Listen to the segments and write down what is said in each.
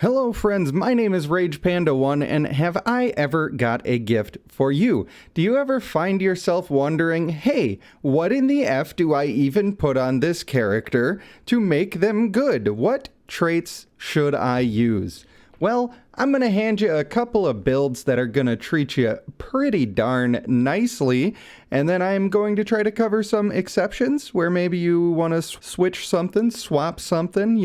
Hello friends, my name is RagePanda1 and have I ever got a gift for you? Do you ever find yourself wondering, hey, what in the F do I even put on this character to make them good? What traits should I use? Well, I'm going to hand you a couple of builds that are going to treat you pretty darn nicely, and then I'm going to try to cover some exceptions where maybe you want to switch something, swap something,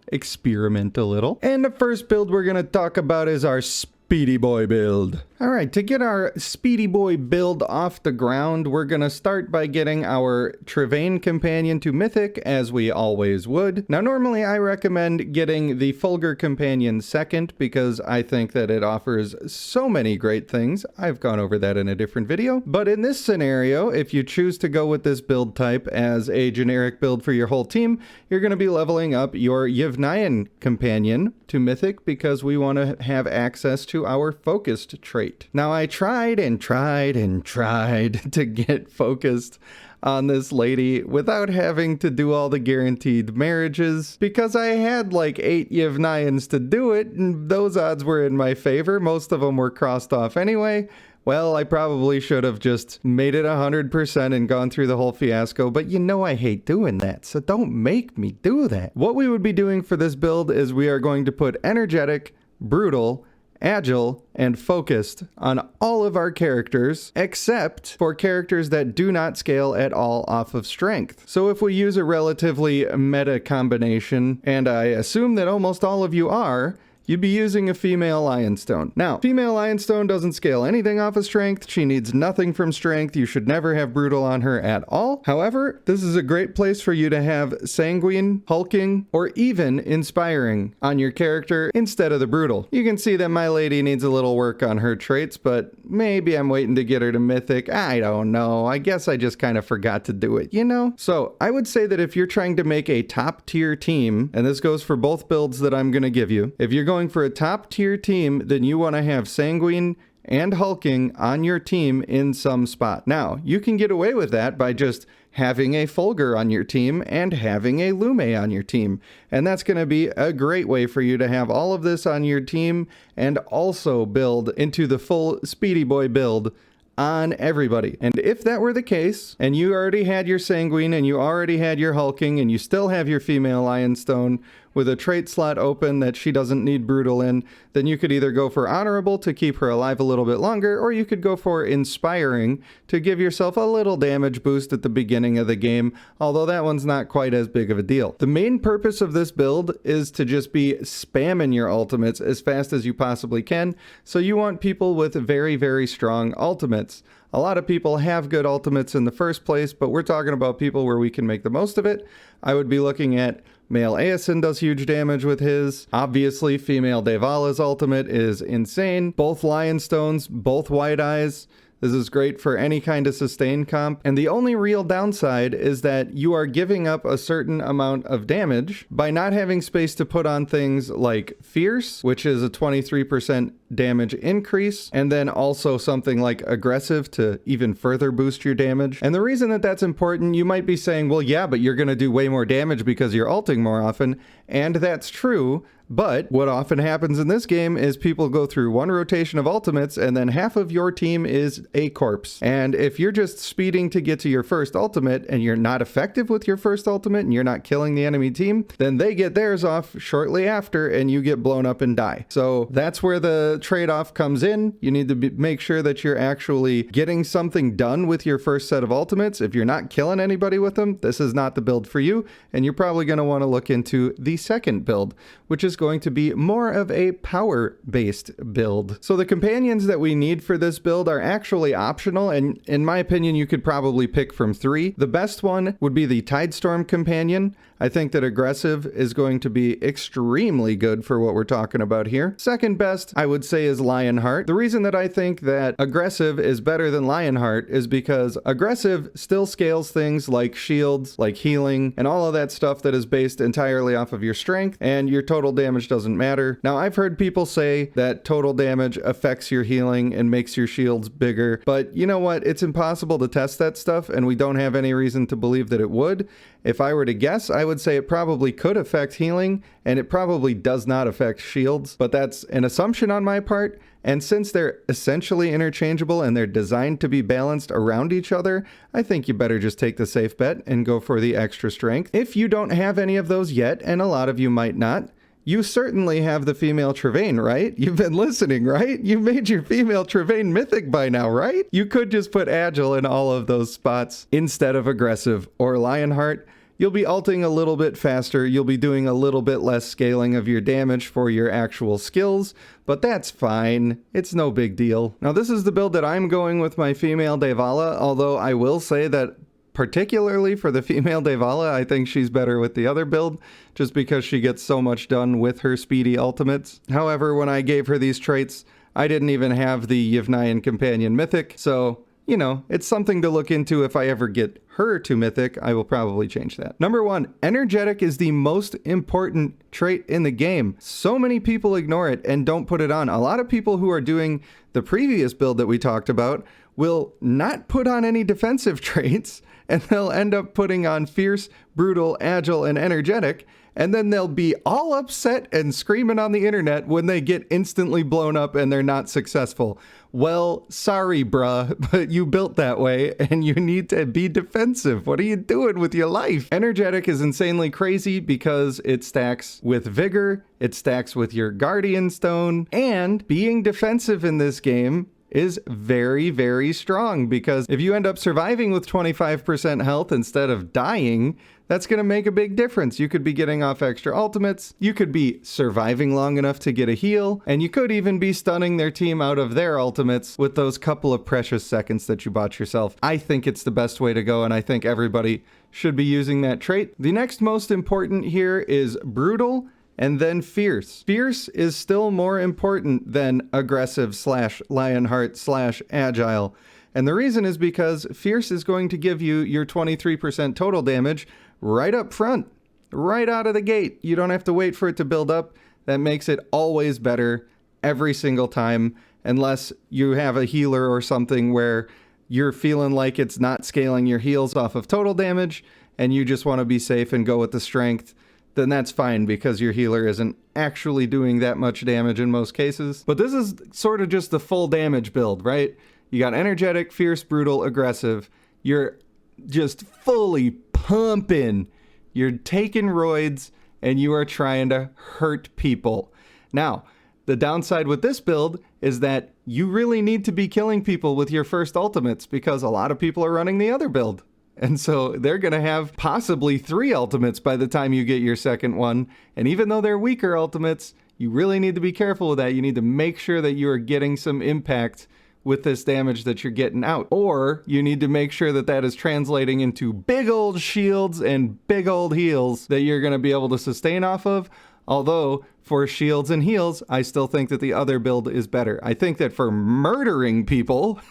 experiment a little. And the first build we're going to talk about is our Speedy Boy build. Alright, to get our Speedy Boy build off the ground, we're gonna start by getting our Trevain companion to Mythic, as we always would. Now normally I recommend getting the Fulgur companion second, because I think that it offers so many great things. I've gone over that in a different video. But in this scenario, if you choose to go with this build type as a generic build for your whole team, you're gonna be leveling up your Yevnayan companion to Mythic, because we want to have access to our focused trait. Now I tried and tried and tried to get focused on this lady without having to do all the guaranteed marriages, because I had like 8 Yevnayans to do it, and those odds were in my favor. Most of them were crossed off anyway. Well, I probably should have just made it 100% and gone through the whole fiasco, but I hate doing that, so don't make me do that. What we would be doing for this build is we are going to put energetic, brutal, agile, and focused on all of our characters, except for characters that do not scale at all off of strength. So if we use a relatively meta combination, and I assume that almost all of you are, you'd be using a female Lionstone. Now, female Lionstone doesn't scale anything off of strength. She needs nothing from strength. You should never have brutal on her at all. However, this is a great place for you to have sanguine, hulking, or even inspiring on your character instead of the brutal. You can see that my lady needs a little work on her traits, but maybe I'm waiting to get her to Mythic. I don't know. I guess I just kind of forgot to do it, So I would say that if you're trying to make a top tier team, and this goes for both builds that I'm going to give you, if you're going for a top tier team, then you want to have sanguine and hulking on your team in some spot. Now, you can get away with that by just having a Fulgur on your team and having a Lume on your team. And that's going to be a great way for you to have all of this on your team and also build into the full Speedy Boy build on everybody. And if that were the case, and you already had your sanguine and you already had your hulking and you still have your female Lionstone with a trait slot open that she doesn't need brutal in, then you could either go for honorable to keep her alive a little bit longer, or you could go for inspiring to give yourself a little damage boost at the beginning of the game, although that one's not quite as big of a deal. The main purpose of this build is to just be spamming your ultimates as fast as you possibly can, so you want people with very, very strong ultimates. A lot of people have good ultimates in the first place, but we're talking about people where we can make the most of it. I would be looking at male Aeson does huge damage with his. Obviously, female Devala's ultimate is insane. Both Lionstones, both White Eyes. This is great for any kind of sustain comp. And the only real downside is that you are giving up a certain amount of damage by not having space to put on things like Fierce, which is a 23% damage increase, and then also something like Aggressive to even further boost your damage. And the reason that that's important, you might be saying, well, yeah, but you're going to do way more damage because you're ulting more often. And that's true. But what often happens in this game is people go through one rotation of ultimates and then half of your team is a corpse. And if you're just speeding to get to your first ultimate and you're not effective with your first ultimate and you're not killing the enemy team, then they get theirs off shortly after and you get blown up and die. So that's where the trade-off comes in. You need to make sure that you're actually getting something done with your first set of ultimates. If you're not killing anybody with them, this is not the build for you. And you're probably going to want to look into the second build, which is going to be more of a power-based build. So the companions that we need for this build are actually optional, and in my opinion, you could probably pick from 3. The best one would be the Tidestorm companion. I think that Aggressive is going to be extremely good for what we're talking about here. Second best, I would say, is Lionheart. The reason that I think that Aggressive is better than Lionheart is because Aggressive still scales things like shields, like healing, and all of that stuff that is based entirely off of your strength, and your total damage damage doesn't matter. Now, I've heard people say that total damage affects your healing and makes your shields bigger, but you know what? It's impossible to test that stuff, and we don't have any reason to believe that it would. If I were to guess, I would say it probably could affect healing, and it probably does not affect shields, but that's an assumption on my part. And since they're essentially interchangeable and they're designed to be balanced around each other, I think you better just take the safe bet and go for the extra strength. If you don't have any of those yet, and a lot of you might not, you certainly have the female Travaine, right? You've been listening, right? You made your female Travaine mythic by now, right? You could just put Agile in all of those spots instead of aggressive or Lionheart. You'll be ulting a little bit faster, you'll be doing a little bit less scaling of your damage for your actual skills, but that's fine. It's no big deal. Now, this is the build that I'm going with my female Devala, although I will say that particularly for the female Devala, I think she's better with the other build, just because she gets so much done with her speedy ultimates. However, when I gave her these traits, I didn't even have the Yevnayan Companion Mythic, so you know, it's something to look into. If I ever get her to Mythic, I will probably change that. Number 1, energetic is the most important trait in the game. So many people ignore it and don't put it on. A lot of people who are doing the previous build that we talked about will not put on any defensive traits, and they'll end up putting on fierce, brutal, agile, and energetic, and then they'll be all upset and screaming on the internet when they get instantly blown up and they're not successful. Well, sorry, bruh, but you built that way and you need to be defensive. What are you doing with your life? Energetic is insanely crazy because it stacks with vigor, it stacks with your guardian stone, and being defensive in this game is very, very strong, because if you end up surviving with 25% health instead of dying, that's going to make a big difference. You could be getting off extra ultimates, you could be surviving long enough to get a heal, and you could even be stunning their team out of their ultimates with those couple of precious seconds that you bought yourself. I think it's the best way to go, and I think everybody should be using that trait. The next most important here is brutal, and then fierce. Fierce is still more important than aggressive / Lionheart / agile. And the reason is because fierce is going to give you your 23% total damage right up front, right out of the gate. You don't have to wait for it to build up. That makes it always better every single time, unless you have a healer or something where you're feeling like it's not scaling your heals off of total damage and you just want to be safe and go with the strength. Then that's fine, because your healer isn't actually doing that much damage in most cases. But this is sort of just the full damage build, right? You got energetic, fierce, brutal, aggressive. You're just fully pumping. You're taking roids, and you are trying to hurt people. Now, the downside with this build is that you really need to be killing people with your first ultimates, because a lot of people are running the other build. And so they're going to have possibly 3 ultimates by the time you get your second one. And even though they're weaker ultimates, you really need to be careful with that. You need to make sure that you are getting some impact with this damage that you're getting out. Or you need to make sure that that is translating into big old shields and big old heals that you're going to be able to sustain off of. Although, for shields and heals, I still think that the other build is better. I think that for murdering people,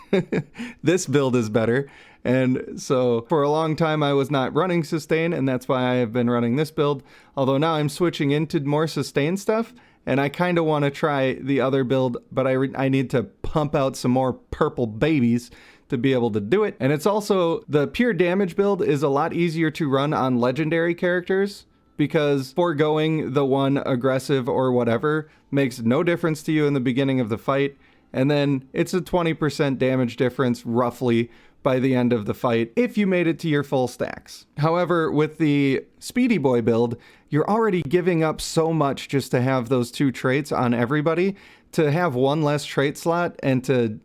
this build is better. And so for a long time I was not running sustain, and that's why I have been running this build. Although now I'm switching into more sustain stuff, and I kind of want to try the other build, but I need to pump out some more purple babies to be able to do it. And it's also, the pure damage build is a lot easier to run on legendary characters, because foregoing the one aggressive or whatever makes no difference to you in the beginning of the fight. And then it's a 20% damage difference roughly by the end of the fight if you made it to your full stacks. However, with the Speedy Boy build, you're already giving up so much just to have those 2 traits on everybody. To have 1 less trait slot and to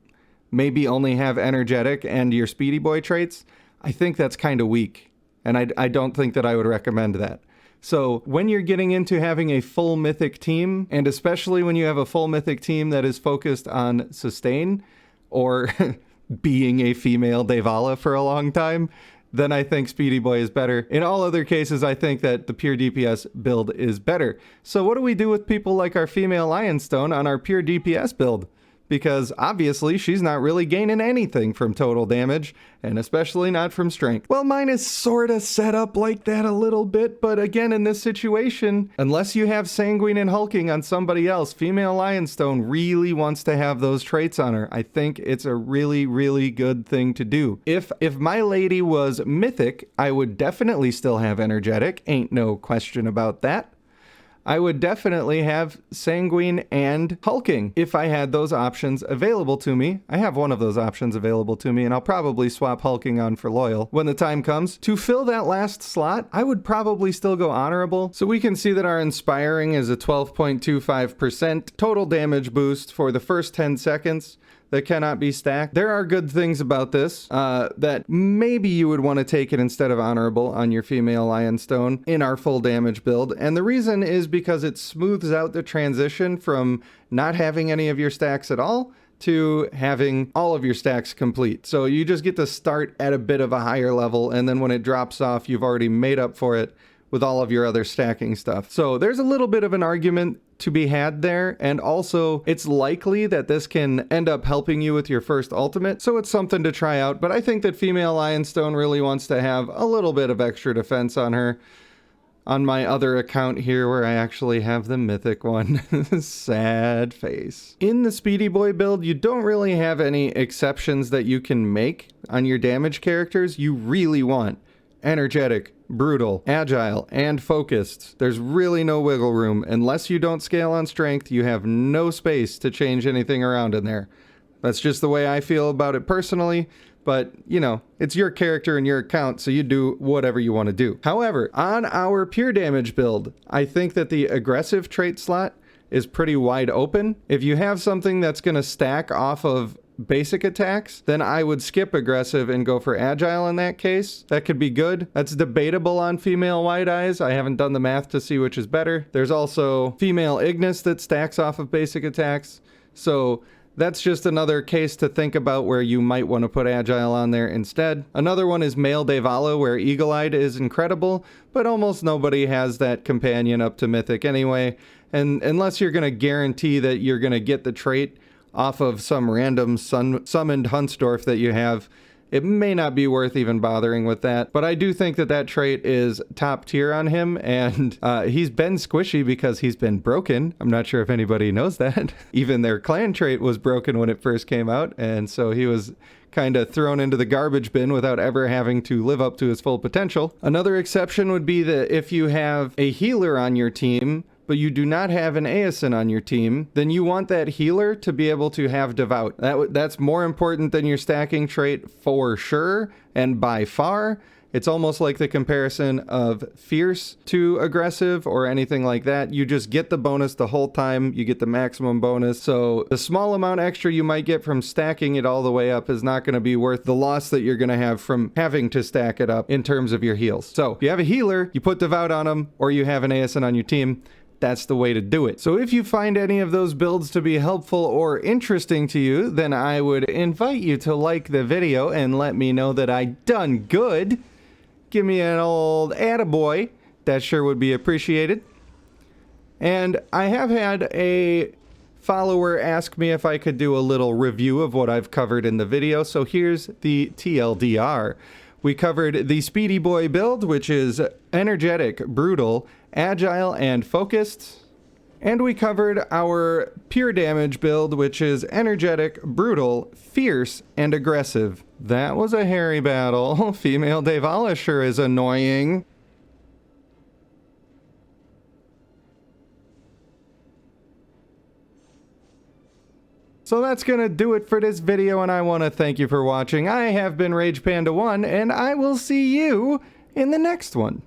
maybe only have energetic and your Speedy Boy traits, I think that's kind of weak. And I don't think that I would recommend that. So when you're getting into having a full mythic team, and especially when you have a full mythic team that is focused on sustain, or being a female Devala for a long time, then I think Speedy Boy is better. In all other cases, I think that the pure DPS build is better. So what do we do with people like our female Lionstone on our pure DPS build? because obviously she's not really gaining anything from total damage, and especially not from strength. Well, mine is sorta set up like that a little bit, but again, in this situation, unless you have sanguine and hulking on somebody else, female Lionstone really wants to have those traits on her. I think it's a really, really good thing to do. If my lady was mythic, I would definitely still have energetic, ain't no question about that. I would definitely have sanguine and hulking if I had those options available to me. I have one of those options available to me, and I'll probably swap hulking on for loyal when the time comes. To fill that last slot, I would probably still go honorable. So we can see that our inspiring is a 12.25% total damage boost for the first 10 seconds. That cannot be stacked. There are good things about this, that maybe you would want to take it instead of honorable on your female Lionstone in our full damage build. And the reason is because it smooths out the transition from not having any of your stacks at all to having all of your stacks complete. So you just get to start at a bit of a higher level, and then when it drops off, you've already made up for it with all of your other stacking stuff. So there's a little bit of an argument to be had there, and also it's likely that this can end up helping you with your first ultimate, so it's something to try out. But I think that female Lionstone really wants to have a little bit of extra defense on her. On my other account here where I actually have the mythic one. Sad face. In the Speedy Boy build, you don't really have any exceptions that you can make on your damage characters. You really want energetic, brutal, agile, and focused. There's really no wiggle room. Unless you don't scale on strength, you have no space to change anything around in there. That's just the way I feel about it personally, but you know, it's your character and your account, so you do whatever you want to do. However, on our pure damage build, I think that the aggressive trait slot is pretty wide open. If you have something that's going to stack off of basic attacks, then I would skip aggressive and go for agile in that case. That could be good. That's debatable on female Wide Eyes. I haven't done the math to see which is better. There's also female Ignis that stacks off of basic attacks. So that's just another case to think about where you might want to put agile on there instead. Another one is male Devala, where Eagle-Eyed is incredible, but almost nobody has that companion up to mythic anyway. And unless you're going to guarantee that you're going to get the trait off of some random summoned Huntsdorf that you have, it may not be worth even bothering with that. But I do think that that trait is top tier on him, and he's been squishy because he's been broken. I'm not sure if anybody knows that. Even their clan trait was broken when it first came out, and so he was kind of thrown into the garbage bin without ever having to live up to his full potential. Another exception would be that if you have a healer on your team, but you do not have an Aeson on your team, then you want that healer to be able to have Devout. That's more important than your stacking trait for sure, and by far. It's almost like the comparison of fierce to aggressive or anything like that. You just get the bonus the whole time. You get the maximum bonus. So the small amount extra you might get from stacking it all the way up is not going to be worth the loss that you're going to have from having to stack it up in terms of your heals. So if you have a healer, you put Devout on them, or you have an Aeson on your team. That's the way to do it. So if you find any of those builds to be helpful or interesting to you, then I would invite you to like the video and let me know that I done good. Give me an old attaboy. That sure would be appreciated. And I have had a follower ask me if I could do a little review of what I've covered in the video. So here's the TLDR. We covered the Speedy Boy build, which is energetic, brutal, agile, and focused. And we covered our pure damage build, which is energetic, brutal, fierce, and aggressive. That was a hairy battle. Female Devala sure is annoying. So that's gonna do it for this video, and I want to thank you for watching. I have been RagePanda1, and I will see you in the next one.